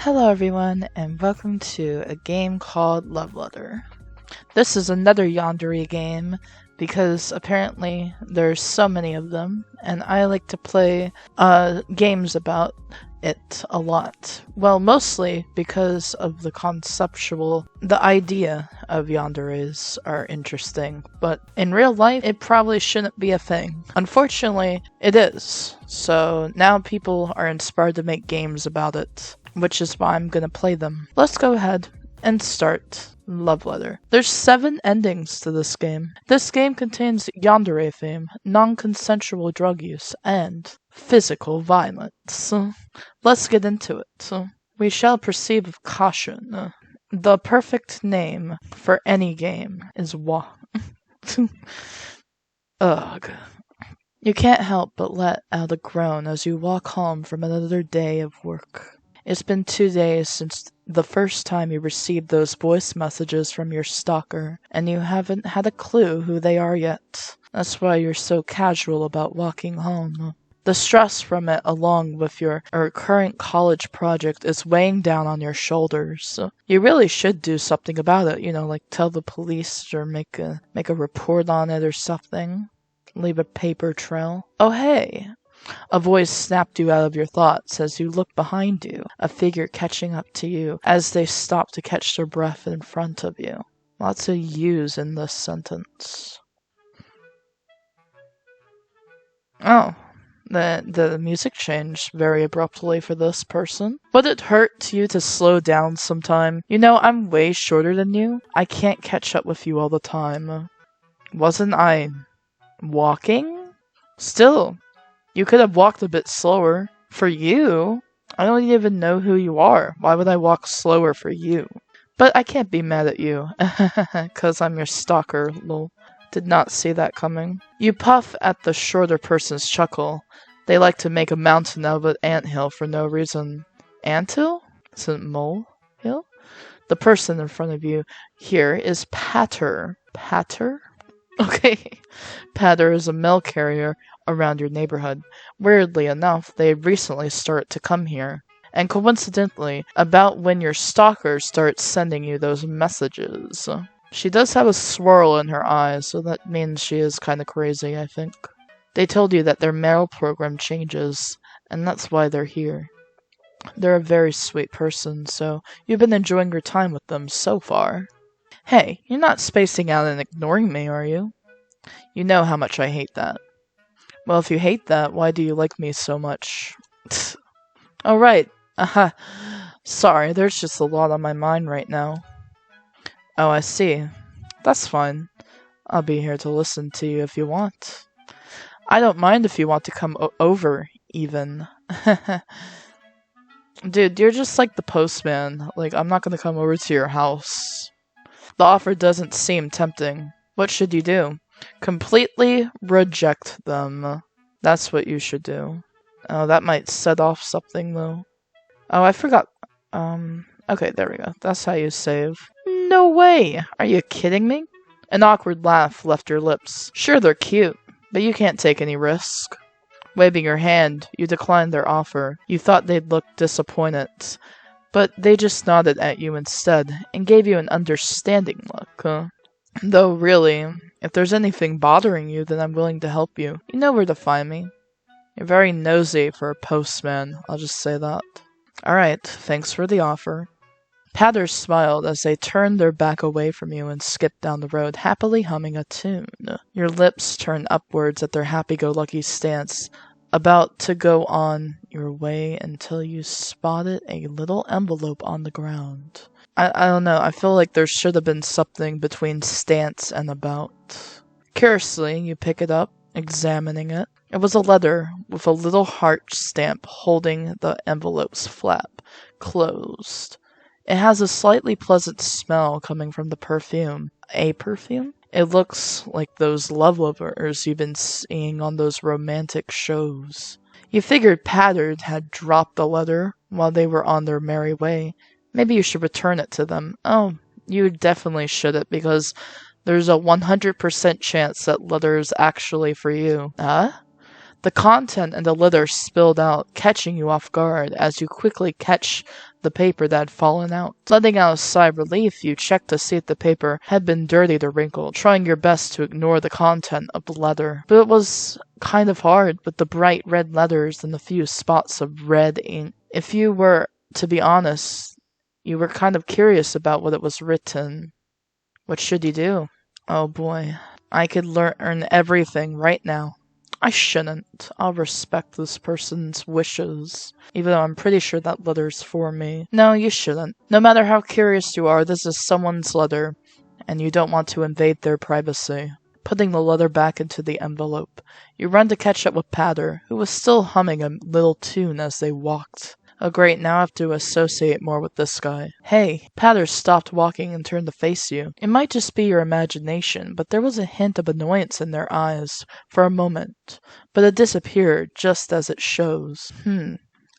Hello everyone, and welcome to a game called Love Letter. This is another Yandere game, because apparently there's so many of them, and I like to play games about it a lot. Well, mostly because of the idea of yanderes are interesting, but in real life, it probably shouldn't be a thing. Unfortunately, it is, so now people are inspired to make games about it, which is why I'm gonna play them. Let's go ahead and start Love Letter. There's 7 endings to this game. This game contains yandere theme, non-consensual drug use, and physical violence. Let's get into it. We shall proceed with caution. The perfect name for any game is Ugh. You can't help but let out a groan as you walk home from another day of work. It's been 2 days since the first time you received those voice messages from your stalker, and you haven't had a clue who they are yet. That's why you're so casual about walking home. The stress from it, along with your current college project, is weighing down on your shoulders. You really should do something about it, like tell the police or make a report on it or something. Leave a paper trail. Oh hey! A voice snapped you out of your thoughts as you look behind you, a figure catching up to you as they stop to catch their breath in front of you. Lots of yous in this sentence. Oh, the music changed very abruptly for this person. Would it hurt you to slow down sometime? I'm way shorter than you. I can't catch up with you all the time. Wasn't I walking? Still. You could have walked a bit slower. For you? I don't even know who you are. Why would I walk slower for you? But I can't be mad at you. 'Cause I'm your stalker, lol. Did not see that coming. You puff at the shorter person's chuckle. They like to make a mountain out of an anthill for no reason. Anthill? Isn't molehill? The person in front of you here is Patter. Patter? Okay. Patter is a mail carrier around your neighborhood. Weirdly enough, they recently started to come here. And coincidentally, about when your stalker starts sending you those messages. She does have a swirl in her eyes, so that means she is kinda crazy, I think. They told you that their mail program changes, and that's why they're here. They're a very sweet person, so you've been enjoying your time with them so far. Hey, you're not spacing out and ignoring me, are you? You know how much I hate that. Well, if you hate that, why do you like me so much? Oh, right. Aha. Sorry, there's just a lot on my mind right now. Oh, I see. That's fine. I'll be here to listen to you if you want. I don't mind if you want to come over, even. Dude, you're just like the postman. I'm not gonna come over to your house. The offer doesn't seem tempting. What should you do? Completely reject them. That's what you should do. Oh, that might set off something, though. Oh, I forgot. Okay, there we go. That's how you save. No way! Are you kidding me? An awkward laugh left your lips. Sure, they're cute, but you can't take any risk. Waving your hand, you declined their offer. You thought they'd look disappointed, but they just nodded at you instead, and gave you an understanding look. Though, really, if there's anything bothering you, then I'm willing to help you. You know where to find me. You're very nosy for a postman, I'll just say that. Alright, thanks for the offer. Patter smiled as they turned their back away from you and skipped down the road, happily humming a tune. Your lips turned upwards at their happy-go-lucky stance, about to go on your way until you spotted a little envelope on the ground. I don't know, I feel like there should have been something between stance and about. Curiously, you pick it up, examining it. It was a letter with a little heart stamp holding the envelope's flap closed. It has a slightly pleasant smell coming from the perfume. A perfume? It looks like those love letters you've been seeing on those romantic shows. You figured Patter had dropped the letter while they were on their merry way. Maybe you should return it to them. Oh, you definitely shouldn't, because there's a 100% chance that letter is actually for you. Huh? The content in the letter spilled out, catching you off guard as you quickly catch the paper that had fallen out. Letting out a sigh of relief, you checked to see if the paper had been dirtied or wrinkled, trying your best to ignore the content of the letter. But it was kind of hard with the bright red letters and the few spots of red ink. If you were to be honest, you were kind of curious about what it was written. What should you do? Oh boy, I could learn everything right now. I shouldn't. I'll respect this person's wishes, even though I'm pretty sure that letter's for me. No, you shouldn't. No matter how curious you are, this is someone's letter, and you don't want to invade their privacy. Putting the letter back into the envelope, you run to catch up with Patter, who was still humming a little tune as they walked. Oh great, now I have to associate more with this guy. Hey, Patter stopped walking and turned to face you. It might just be your imagination, but there was a hint of annoyance in their eyes for a moment, but it disappeared just as it shows.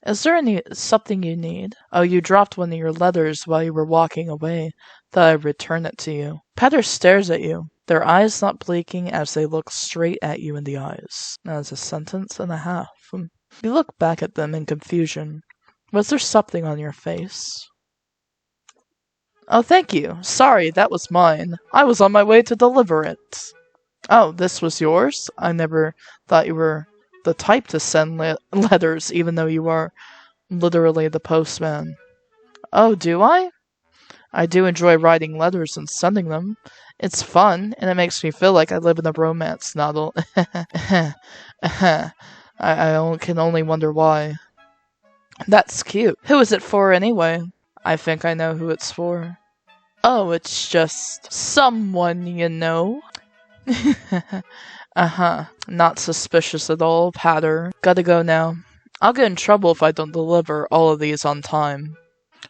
Is there something you need? Oh, you dropped one of your letters while you were walking away. Thought I'd return it to you. Patter stares at you, their eyes not blinking as they look straight at you in the eyes. That is a sentence and a half. You look back at them in confusion. Was there something on your face? Oh, thank you. Sorry, that was mine. I was on my way to deliver it. Oh, this was yours? I never thought you were the type to send letters, even though you are literally the postman. Oh, do I? I do enjoy writing letters and sending them. It's fun, and it makes me feel like I live in a romance novel. I can only wonder why. That's cute. Who is it for, anyway? I think I know who it's for. Oh, it's just someone you know. Not suspicious at all, Patter. Gotta go now. I'll get in trouble if I don't deliver all of these on time.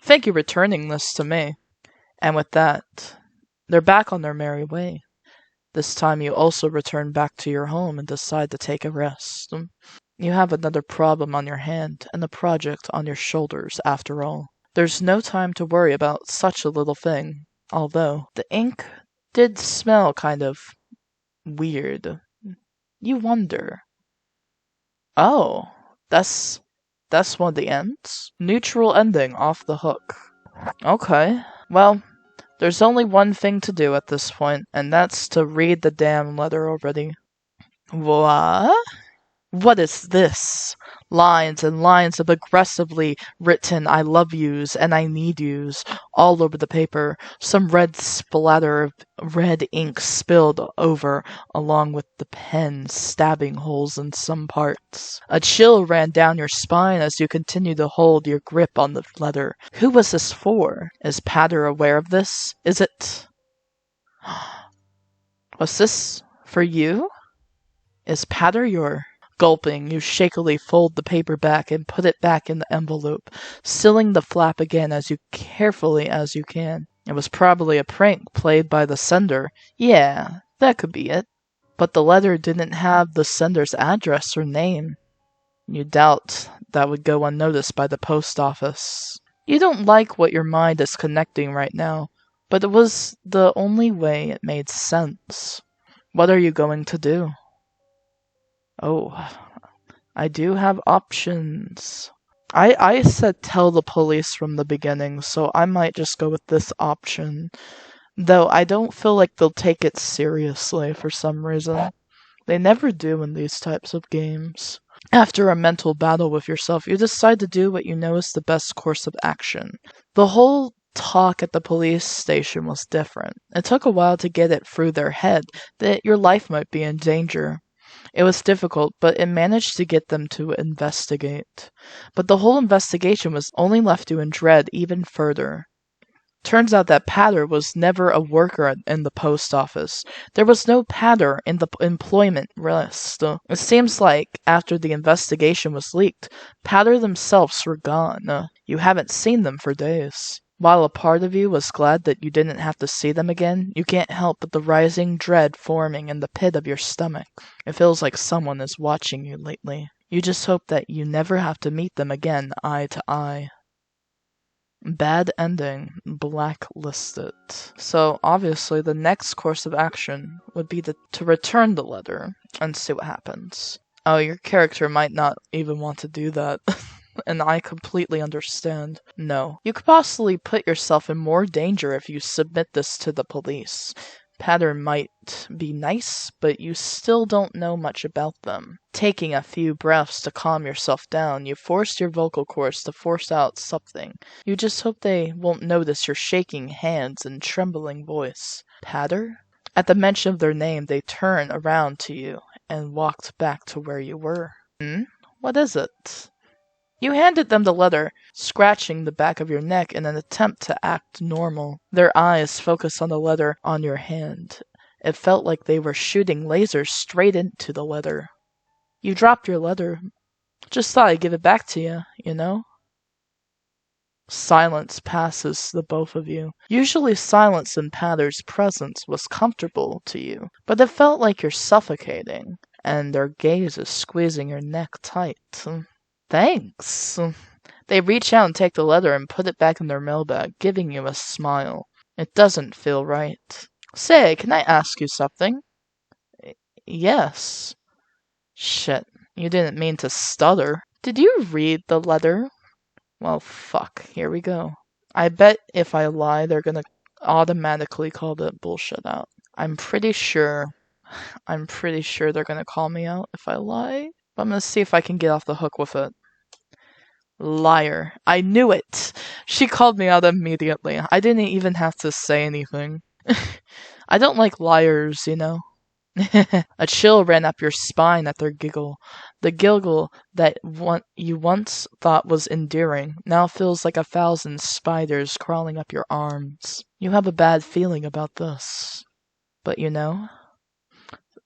Thank you for returning this to me. And with that, they're back on their merry way. This time you also return back to your home and decide to take a rest. You have another problem on your hand, and a project on your shoulders, after all. There's no time to worry about such a little thing, although the ink did smell kind of weird. You wonder. Oh, that's one of the ends? Neutral ending, off the hook. Okay, well, there's only one thing to do at this point, and that's to read the damn letter already. What? What is this? Lines and lines of aggressively written I love yous and I need yous all over the paper, some red splatter of red ink spilled over along with the pen stabbing holes in some parts. A chill ran down your spine as you continued to hold your grip on the letter. Who was this for? Is Patter aware of this? Is it... Was this for you? Is Patter your... Gulping, you shakily fold the paper back and put it back in the envelope, sealing the flap again as carefully as you can. It was probably a prank played by the sender. Yeah, that could be it. But the letter didn't have the sender's address or name. You doubt that would go unnoticed by the post office. You don't like what your mind is connecting right now, but it was the only way it made sense. What are you going to do? Oh, I do have options. I said tell the police from the beginning, so I might just go with this option. Though I don't feel like they'll take it seriously for some reason. They never do in these types of games. After a mental battle with yourself, you decide to do what you know is the best course of action. The whole talk at the police station was different. It took a while to get it through their head that your life might be in danger. It was difficult, but it managed to get them to investigate. But the whole investigation was only left you in dread even further. Turns out that Patter was never a worker in the post office. There was no Patter in the employment list. It seems like, after the investigation was leaked, Patter themselves were gone. You haven't seen them for days. While a part of you was glad that you didn't have to see them again, you can't help but the rising dread forming in the pit of your stomach. It feels like someone is watching you lately. You just hope that you never have to meet them again eye to eye. Bad ending. Blacklisted. So, obviously, the next course of action would be to return the letter and see what happens. Oh, your character might not even want to do that. and I completely understand. No, you could possibly put yourself in more danger if you submit this to the police. Patter might be nice, but you still don't know much about them. Taking a few breaths to calm yourself down, you forced your vocal cords to force out something. You just hope they won't notice your shaking hands and trembling voice. Patter? At the mention of their name, they turned around to you and walked back to where you were. What is it? You handed them the letter, scratching the back of your neck in an attempt to act normal. Their eyes focused on the letter on your hand. It felt like they were shooting lasers straight into the letter. You dropped your letter. Just thought I'd give it back to you, you know? Silence passes the both of you. Usually silence in Patter's presence was comfortable to you, but it felt like you're suffocating, and their gaze is squeezing your neck tight. Thanks. They reach out and take the letter and put it back in their mailbag, giving you a smile. It doesn't feel right. Say, can I ask you something? Yes. Shit, you didn't mean to stutter. Did you read the letter? Well, fuck, here we go. I bet if I lie, they're gonna automatically call that bullshit out. I'm pretty sure they're gonna call me out if I lie. But I'm gonna see if I can get off the hook with it. Liar. I knew it! She called me out immediately. I didn't even have to say anything. I don't like liars, you know. A chill ran up your spine at their giggle. The giggle that you once thought was endearing now feels like 1,000 spiders crawling up your arms. You have a bad feeling about this. But you know,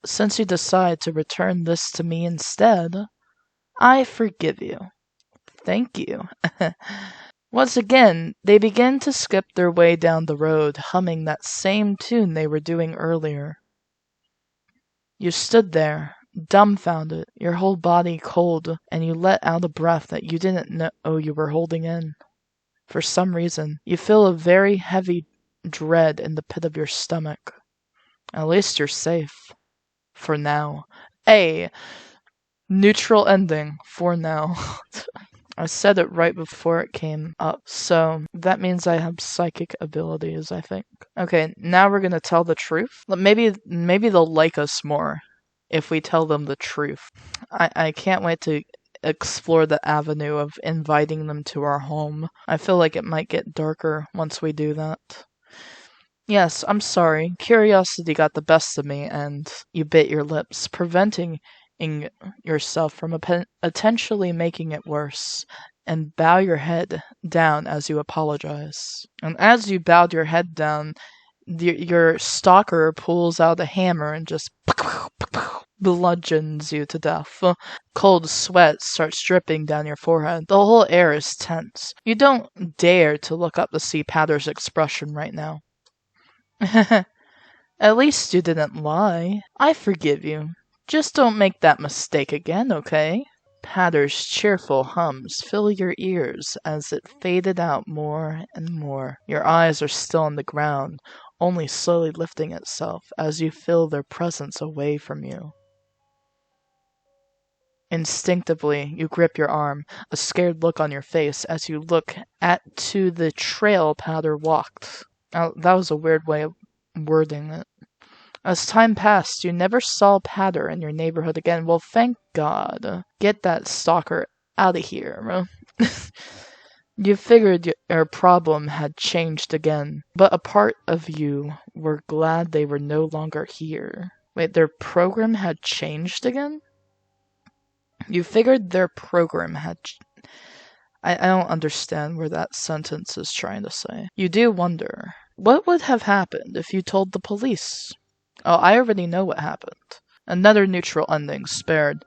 since you decide to return this to me instead, I forgive you. Thank you. Once again, they begin to skip their way down the road, humming that same tune they were doing earlier. You stood there, dumbfounded, your whole body cold, and you let out a breath that you didn't know you were holding in. For some reason, you feel a very heavy dread in the pit of your stomach. At least you're safe. For now. Neutral ending. For now. I said it right before it came up, so that means I have psychic abilities, I think. Okay, now we're gonna tell the truth. Maybe they'll like us more if we tell them the truth. I can't wait to explore the avenue of inviting them to our home. I feel like it might get darker once we do that. Yes, I'm sorry. Curiosity got the best of me, and you bit your lips, preventing yourself from potentially making it worse, and bow your head down as you apologize. And as you bowed your head down, your stalker pulls out a hammer and just bludgeons you to death. Cold sweat starts dripping down your forehead. The whole air is tense. You don't dare to look up to see Patter's expression right now. At least you didn't lie. I forgive you. Just don't make that mistake again, okay? Patter's cheerful hums fill your ears as it faded out more and more. Your eyes are still on the ground, only slowly lifting itself as you feel their presence away from you. Instinctively, you grip your arm, a scared look on your face as you look to the trail Patter walked. Now, that was a weird way of wording it. As time passed, you never saw Patter in your neighborhood again. Well, thank God. Get that stalker out of here. You figured your problem had changed again, but a part of you were glad they were no longer here. Wait, their program had changed again? You figured their program had... I don't understand where that sentence is trying to say. You do wonder, what would have happened if you told the police? Oh, I already know what happened. Another neutral ending spared.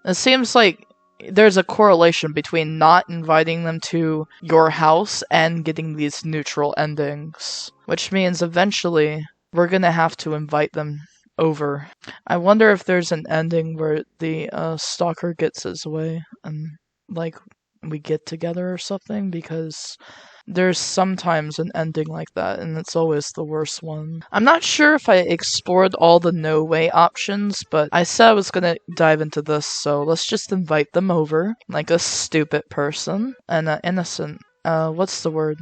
It seems like there's a correlation between not inviting them to your house and getting these neutral endings. Which means eventually we're gonna have to invite them over. I wonder if there's an ending where the stalker gets his way and, like, we get together or something, because there's sometimes an ending like that, and it's always the worst one. I'm not sure if I explored all the no way options, but I said I was gonna dive into this, so let's just invite them over, like a stupid person, and innocent, what's the word?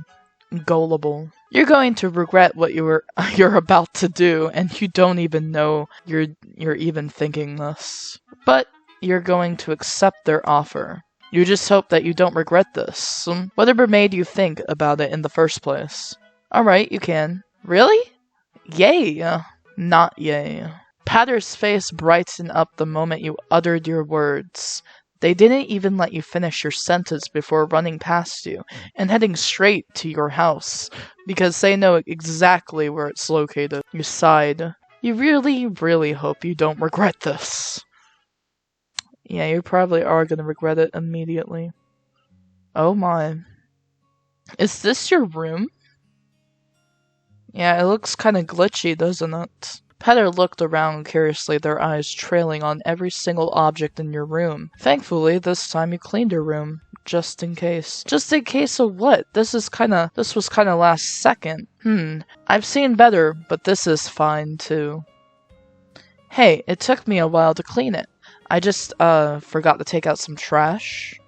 Gullible. You're going to regret what you're about to do, and you don't even know you're even thinking this. But you're going to accept their offer. You just hope that you don't regret this. Whatever made you think about it in the first place. Alright, you can. Really? Yay. Not yay. Patter's face brightened up the moment you uttered your words. They didn't even let you finish your sentence before running past you and heading straight to your house, because they know exactly where it's located. You sighed. You really, really hope you don't regret this. Yeah, you probably are gonna regret it immediately. Oh my. Is this your room? Yeah, it looks kinda glitchy, doesn't it? Petter looked around curiously, their eyes trailing on every single object in your room. Thankfully, this time you cleaned your room, just in case. Just in case of what? This was kinda last second. I've seen better, but this is fine too. Hey, it took me a while to clean it. I just, forgot to take out some trash.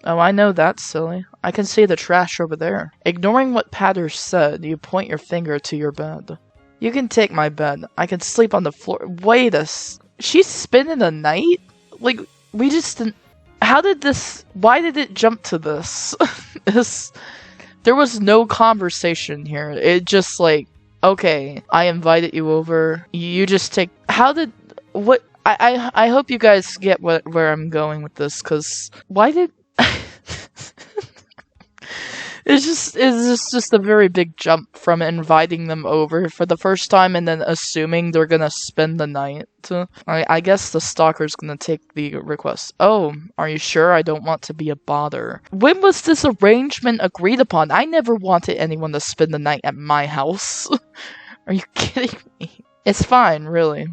Oh, I know that's silly. I can see the trash over there. Ignoring what Patter said, you point your finger to your bed. You can take my bed. I can sleep on the floor. Wait she's spending the night? Like, we just didn't... Why did it jump to this? There was no conversation here. It just like, okay, I invited you over. You just take... I hope you guys get where I'm going with this, because why did... It's just a very big jump from inviting them over for the first time and then assuming they're gonna spend the night. I guess the stalker's gonna take the request. Oh, are you sure? I don't want to be a bother. When was this arrangement agreed upon? I never wanted anyone to spend the night at my house. Are you kidding me? It's fine, really.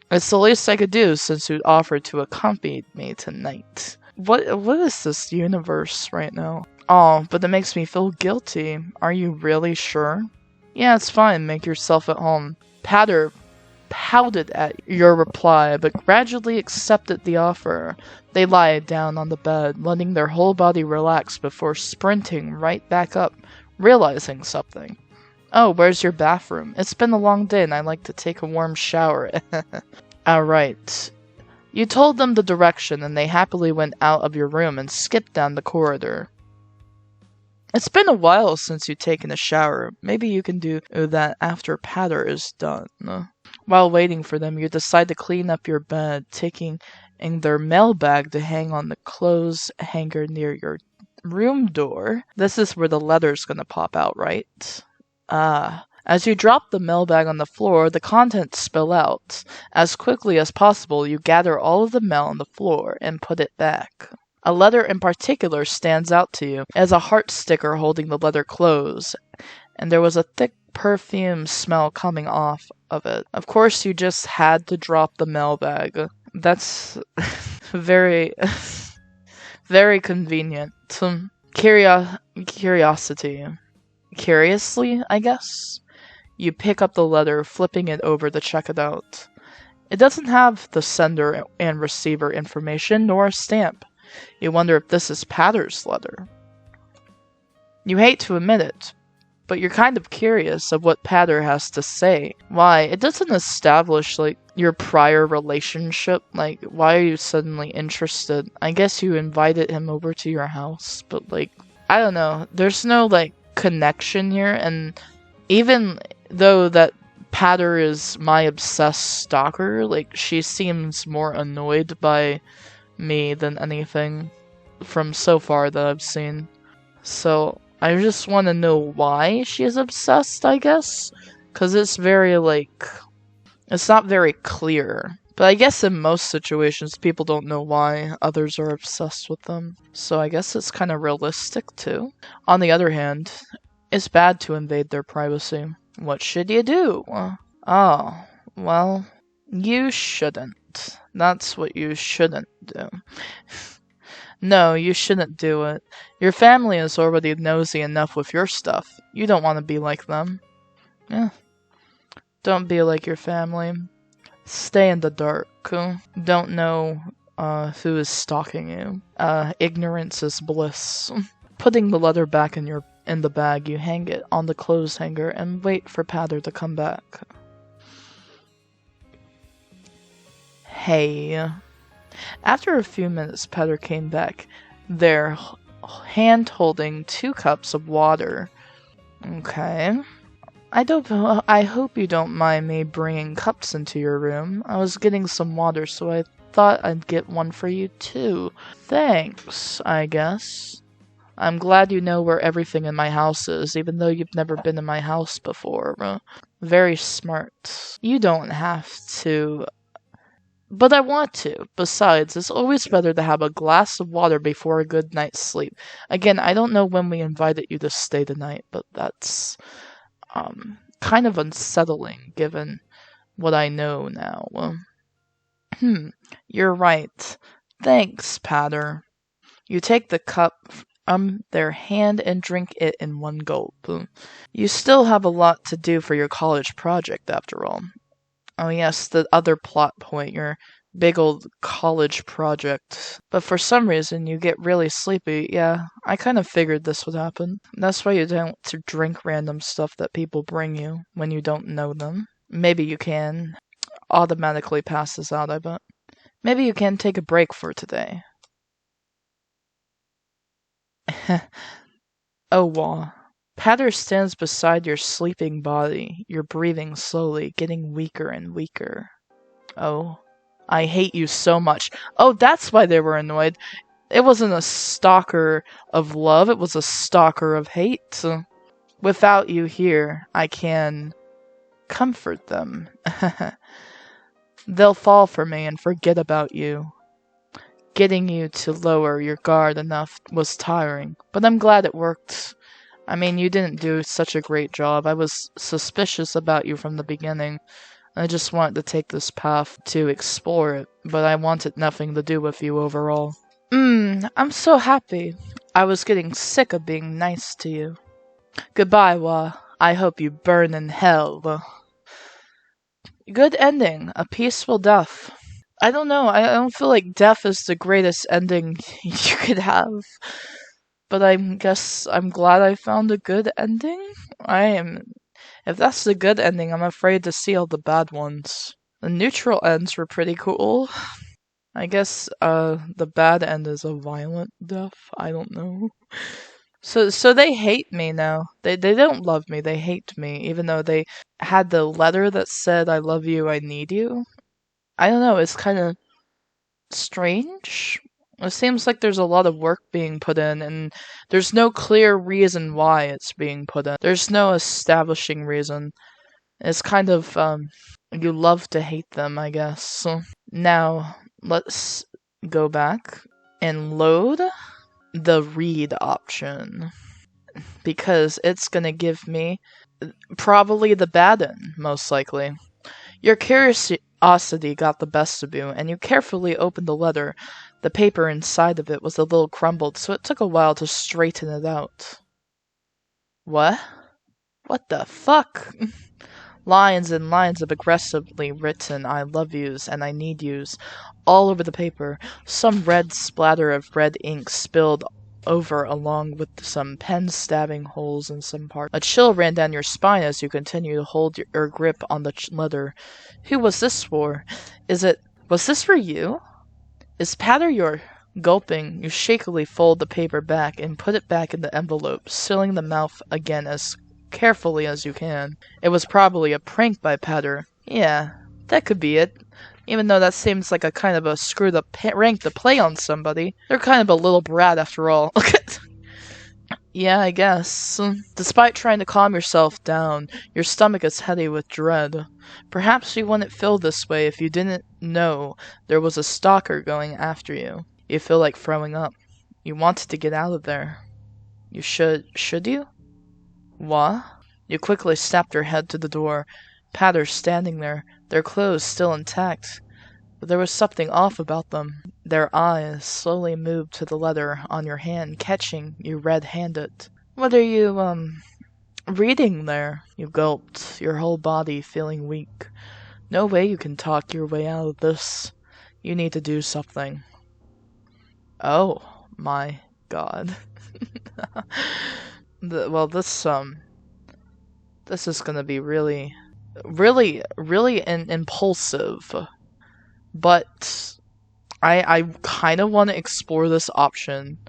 It's the least I could do since you'd offered to accompany me tonight. What is this universe right now? Oh, but that makes me feel guilty. Are you really sure? Yeah, it's fine. Make yourself at home. Patter pouted at your reply, but gradually accepted the offer. They lied down on the bed, letting their whole body relax before sprinting right back up, realizing something. Oh, where's your bathroom? It's been a long day and I'd like to take a warm shower. Alright. You told them the direction and they happily went out of your room and skipped down the corridor. It's been a while since you've taken a shower. Maybe you can do that after Patter is done. While waiting for them, you decide to clean up your bed, taking in their mailbag to hang on the clothes hanger near your room door. This is where the letter's gonna pop out, right? As you drop the mailbag on the floor, the contents spill out. As quickly as possible, you gather all of the mail on the floor and put it back. A letter in particular stands out to you as a heart sticker holding the letter closed, and there was a thick perfume smell coming off of it. Of course, you just had to drop the mailbag. That's very, very convenient. Curiosity. Curiously, I guess? You pick up the letter, flipping it over to check it out. It doesn't have the sender and receiver information, nor a stamp. You wonder if this is Patter's letter. You hate to admit it, but you're kind of curious of what Patter has to say. Why? It doesn't establish, like, your prior relationship. Like, why are you suddenly interested? I guess you invited him over to your house, but, like, I don't know. There's no, like, connection here, and even though that Patter is my obsessed stalker, like, she seems more annoyed by me than anything from so far that I've seen. So I just want to know why she is obsessed, I guess, because it's very, like, it's not very clear. But I guess in most situations people don't know why others are obsessed with them, so I guess it's kind of realistic too. On the other hand, it's bad to invade their privacy. What should you do? Oh, well, you shouldn't. That's what you shouldn't do. No, you shouldn't do it. Your family is already nosy enough with your stuff. You don't want to be like them. Yeah. Don't be like your family. Stay in the dark. Don't know who is stalking you. Ignorance is bliss. Putting the letter back in the bag, you hang it on the clothes hanger and wait for Patter to come back. Hey. After a few minutes, Patter came back, there hand holding 2 cups of water. Okay. I hope you don't mind me bringing cups into your room. I was getting some water, so I thought I'd get one for you too. Thanks, I guess. I'm glad you know where everything in my house is, even though you've never been in my house before. Very smart. You don't have to, but I want to. Besides, it's always better to have a glass of water before a good night's sleep. Again, I don't know when we invited you to stay the night, but that's kind of unsettling given what I know now. You're right. Thanks, Patter. You take the cup from their hand and drink it in one gulp. You still have a lot to do for your college project, after all. Oh yes, the other plot point, your big old college project. But for some reason, you get really sleepy. Yeah, I kind of figured this would happen. That's why you don't drink random stuff that people bring you when you don't know them. Maybe you can automatically pass this out, I bet. Maybe you can take a break for today. Oh, wow. Patter stands beside your sleeping body. You're breathing slowly, getting weaker and weaker. Oh, I hate you so much. Oh, that's why they were annoyed. It wasn't a stalker of love, it was a stalker of hate. Without you here, I can comfort them. They'll fall for me and forget about you. Getting you to lower your guard enough was tiring, but I'm glad it worked. I mean, you didn't do such a great job. I was suspicious about you from the beginning. I just wanted to take this path to explore it, but I wanted nothing to do with you overall. I'm so happy. I was getting sick of being nice to you. Goodbye, Wa. I hope you burn in hell. Good ending. A peaceful death. I don't know. I don't feel like death is the greatest ending you could have. But I guess I'm glad I found a good ending. If that's the good ending, I'm afraid to see all the bad ones. The neutral ends were pretty cool. I guess, the bad end is a violent death. I don't know. So they hate me now. They don't love me, they hate me, even though they had the letter that said, I love you, I need you. I don't know, it's kind of strange. It seems like there's a lot of work being put in, and there's no clear reason why it's being put in. There's no establishing reason. It's kind of, you love to hate them, I guess. So now, let's go back and load the read option. Because it's gonna give me probably the bad end, most likely. Your curiosity got the best of you, and you carefully opened the letter. The paper inside of it was a little crumbled, so it took a while to straighten it out. What? What the fuck? Lines and lines of aggressively written I love yous and I need yous all over the paper. Some red splatter of red ink spilled over along with some pen stabbing holes in some parts. A chill ran down your spine as you continued to hold your grip on the letter. Who was this for? Was this for you? Is Patter your... Gulping, you shakily fold the paper back and put it back in the envelope, sealing the mouth again as carefully as you can. It was probably a prank by Patter. Yeah, that could be it. Even though that seems like a kind of a screwed up prank to play on somebody. They're kind of a little brat after all. Yeah, I guess. Despite trying to calm yourself down, your stomach is heavy with dread. Perhaps you wouldn't feel this way if you didn't know there was a stalker going after you. You feel like throwing up. You wanted to get out of there. You should you? What? You quickly snapped your head to the door. Patter standing there, their clothes still intact. but there was something off about them. Their eyes slowly moved to the letter on your hand, catching you red-handed. What are you, reading there? You gulped, your whole body feeling weak. No way you can talk your way out of this. You need to do something. Oh my god. This is gonna be really impulsive. But I kind of want to explore this option.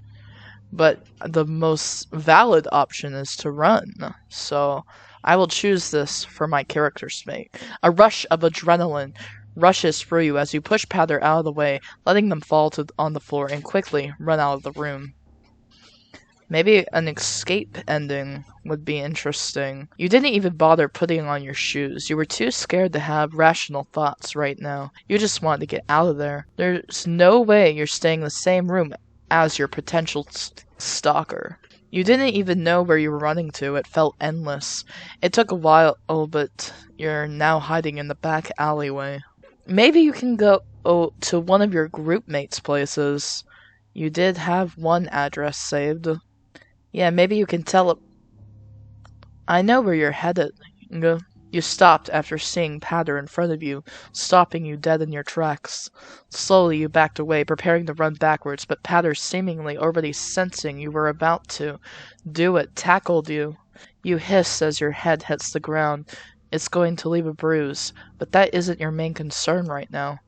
But the most valid option is to run. So I will choose this for my character's mate. A rush of adrenaline rushes through you as you push Powder out of the way, letting them fall on the floor and quickly run out of the room. Maybe an escape ending would be interesting. You didn't even bother putting on your shoes. You were too scared to have rational thoughts right now. You just wanted to get out of there. There's no way you're staying in the same room as your potential stalker. You didn't even know where you were running to. It felt endless. It took a while, but you're now hiding in the back alleyway. Maybe you can go to one of your group mates' places. You did have one address saved. Yeah, maybe you can tell it. I know where you're headed. You stopped after seeing Powder in front of you, stopping you dead in your tracks. Slowly you backed away, preparing to run backwards, but Powder, seemingly already sensing you were about to do it, tackled you. You hiss as your head hits the ground. It's going to leave a bruise, but that isn't your main concern right now.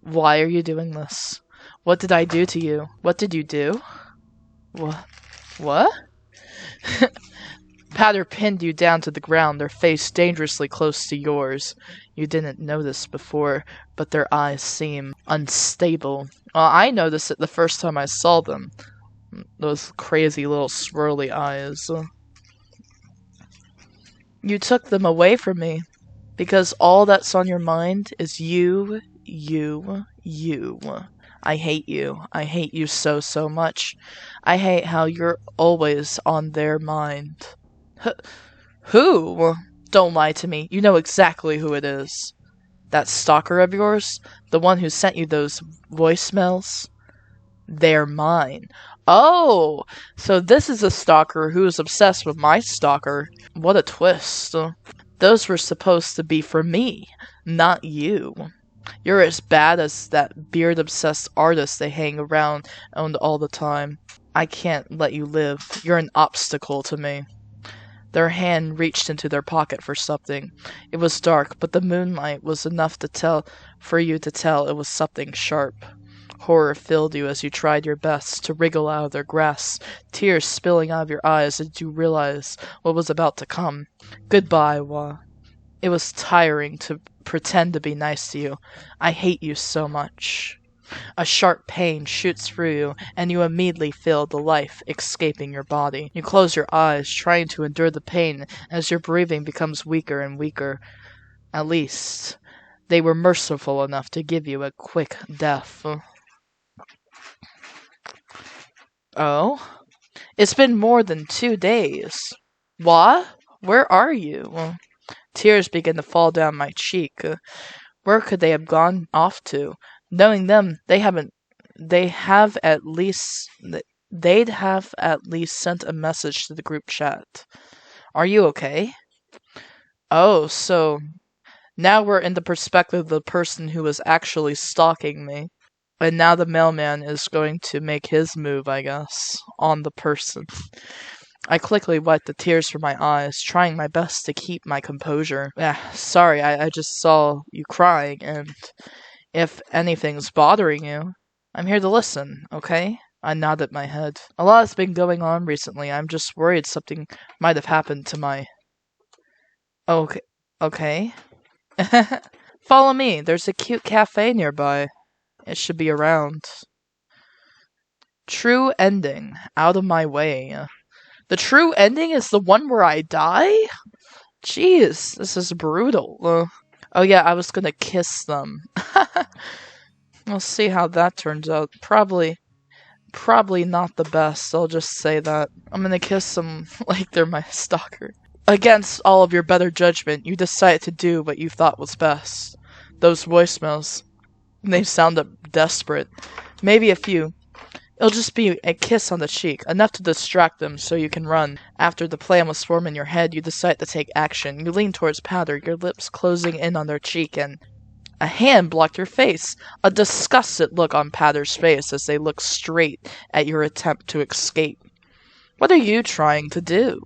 Why are you doing this? What did I do to you? What did you do? What? Powder pinned you down to the ground, their face dangerously close to yours. You didn't notice before, but their eyes seem unstable. I noticed it the first time I saw them. Those crazy little swirly eyes. You took them away from me, because all that's on your mind is you. I hate you. I hate you so much. I hate how you're always on their mind. Who? Don't lie to me. You know exactly who it is. That stalker of yours? The one who sent you those voicemails? They're mine. Oh! So this is a stalker who is obsessed with my stalker. What a twist. Those were supposed to be for me, not you. You're as bad as that beard-obsessed artist they hang around all the time. I can't let you live. You're an obstacle to me. Their hand reached into their pocket for something. It was dark, but the moonlight was enough for you to tell it was something sharp. Horror filled you as you tried your best to wriggle out of their grasp, tears spilling out of your eyes as you realized what was about to come. Goodbye, Wa. It was tiring to pretend to be nice to you. I hate you so much. A sharp pain shoots through you, and you immediately feel the life escaping your body. You close your eyes, trying to endure the pain as your breathing becomes weaker and weaker. At least, they were merciful enough to give you a quick death. Oh? It's been more than 2 days. What? Where are you? Tears begin to fall down my cheek. Where could they have gone off to? Knowing them, they'd have at least sent a message to the group chat. Are you okay? Oh, so now we're in the perspective of the person who was actually stalking me. And now the mailman is going to make his move, I guess, on the person. I quickly wiped the tears from my eyes, trying my best to keep my composure. Sorry, I just saw you crying, and if anything's bothering you, I'm here to listen, okay? I nodded my head. A lot has been going on recently. I'm just worried something might have happened to my... Okay. Follow me. There's a cute cafe nearby. It should be around. True ending. Out of my way. The true ending is the one where I die? Jeez, this is brutal. Oh yeah, I was gonna kiss them. We'll see how that turns out. Probably not the best, I'll just say that. I'm gonna kiss them like they're my stalker. Against all of your better judgment, you decided to do what you thought was best. Those voicemails. They sound desperate. Maybe a few. It'll just be a kiss on the cheek, enough to distract them so you can run. After the plan was formed in your head, you decide to take action. You lean towards Powder, your lips closing in on their cheek, and a hand blocked your face. A disgusted look on Powder's face as they look straight at your attempt to escape. What are you trying to do?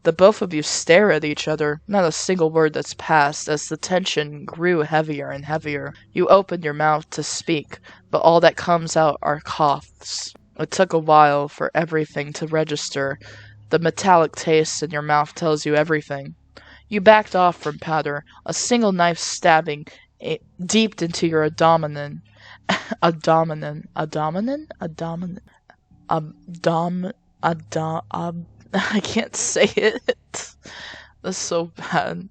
The both of you stare at each other, not a single word that's passed, as the tension grew heavier and heavier. You open your mouth to speak, but all that comes out are coughs. It took a while for everything to register. The metallic taste in your mouth tells you everything. You backed off from Powder, a single knife stabbing deep into your abdomen. I can't say it. That's so bad.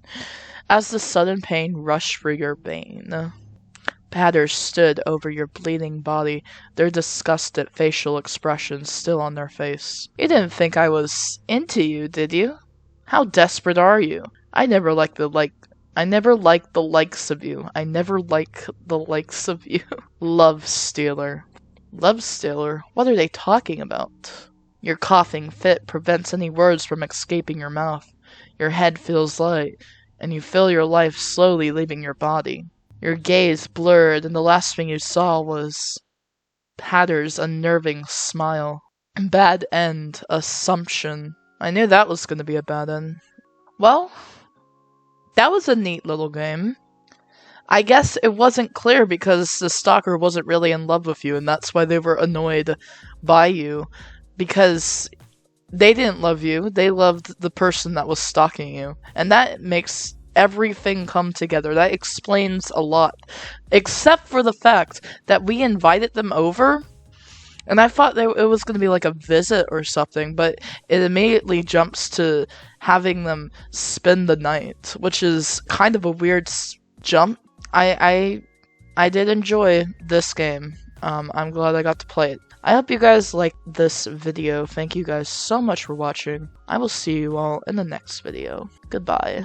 As the sudden pain rushed through your vein, Powder stood over your bleeding body, their disgusted facial expressions still on their face. You didn't think I was into you, did you? How desperate are you? I never liked the likes of you. I never like the likes of you. Love Stealer. Love Stealer? What are they talking about? Your coughing fit prevents any words from escaping your mouth. Your head feels light, and you feel your life slowly leaving your body. Your gaze blurred, and the last thing you saw was Powder's unnerving smile. Bad end. Assumption. I knew that was going to be a bad end. Well, that was a neat little game. I guess it wasn't clear because the stalker wasn't really in love with you, and that's why they were annoyed by you. Because they didn't love you, they loved the person that was stalking you. And that makes everything come together. That explains a lot. Except for the fact that we invited them over, and I thought it was going to be like a visit or something, but it immediately jumps to having them spend the night, which is kind of a weird jump. I did enjoy this game. I'm glad I got to play it. I hope you guys liked this video. Thank you guys so much for watching. I will see you all in the next video. Goodbye.